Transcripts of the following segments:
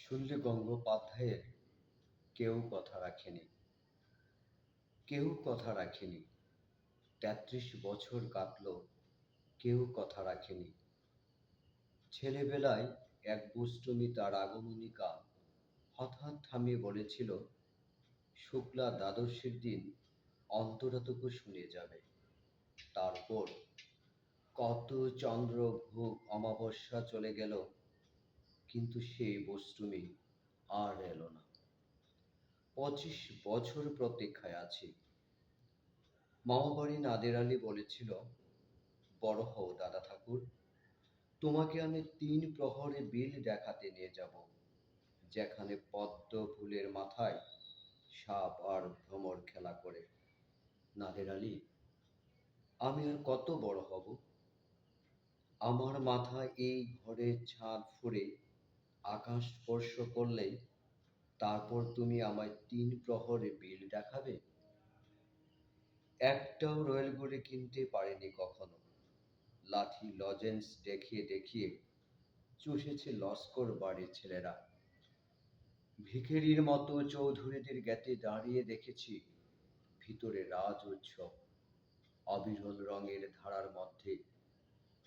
শূন্য গঙ্গোপাধ্যায়ের কেউ কথা রাখেনি। কেউ কথা রাখেনি। ৩৩ বছর কাটল, কেউ কথা রাখেনি। ছেলেবেলায় এক দুষ্টুমি তার আগমনী কাল হঠাৎ থামিয়ে বলেছিল, শুক্লা দ্বাদশীর দিন অন্তরাটুকু শুনে যাবে। তারপর কত চন্দ্র ভোগ অমাবস্যা চলে গেল, কিন্তু সেই বষ্টমী আর এলো না। ২৫ বছর প্রতীক্ষায় আছি। মামাবাড়ি নাদের আলী বলেছিল, বড় হও দাদা ঠাকুর, তোমাকে আমি ৩ প্রহরে বিল দেখাতে নিয়ে যাব, যেখানে পদ্ম ফুলের মাথায় সাপ আর ভ্রমর খেলা করে। নাদের আলী, আমি আর কত বড় হব? আমার মাথা এই ঘরের ছাদ ফুঁড়ে আকাশ স্পর্শ করলেই তারপর তুমি আমায় ৩ প্রহরে বিল দেখাবে? একটাও রয়েলগুড়ি কিনতে পারেনি কখনো। লাঠি লজেন্স দেখিয়ে দেখিয়ে চুষেছে লস্কর বাড়ির ছেলেরা। ভিখিরির মতো চৌধুরীদের গেটে দাঁড়িয়ে দেখেছি ভিতরে রাজ উৎসব। অবিরল রঙের ধারার মধ্যে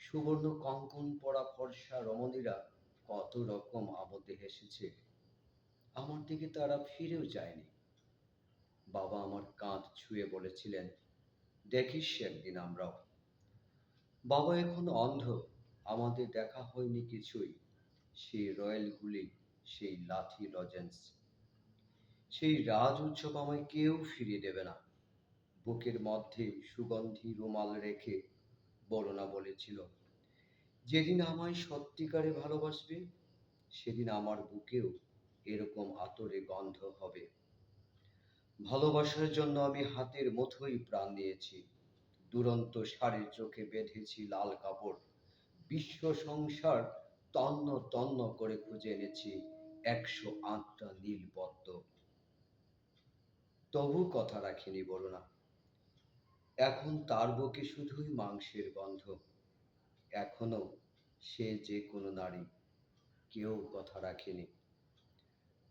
সুবর্ণ কঙ্কন পরা ফর্সা রমণীরা কত রকম আবতে হেসেছে। আমার দিকে তারা ফিরেও চায়নি। বাবা আমার কাঁধ ছুঁয়ে বলেছিলেন, দেখিস একদিন আমরাও। বাবা এখন অন্ধ, আমাদের দেখা হয়নি কিছুই। সেই রয়েলগুলি, সেই লাঠি লজেন্স, সেই রাজ উৎসব আমায় কেউ ফিরিয়ে দেবে না। বুকের মধ্যে সুগন্ধি রুমাল রেখে বরুণা বলেছিল, যেদিন আমায় সত্যিকারে ভালোবাসবে সেদিন আমার বুকেও এরকম আতরে গন্ধ হবে। ভালোবাসার জন্য আমি হাতের মুঠোয় প্রাণ দিয়েছি। দুরন্ত ষাঁড়ের চোখে বেঁধেছি লাল কাপড়। বিশ্ব সংসার তন্ন তন্ন করে খুঁজে এনেছি ১০৮টা নীল পদ্ম। তবু কথা রাখেনি বরুণা। এখন তার বুকে শুধুই মাংসের গন্ধ। এখনো সে যে কোনো নারী, কেউ কথা রাখেনি।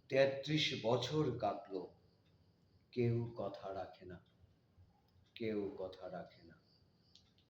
৩৩ বছর কাটল, কেউ কথা রাখে না, কেউ কথা রাখে না।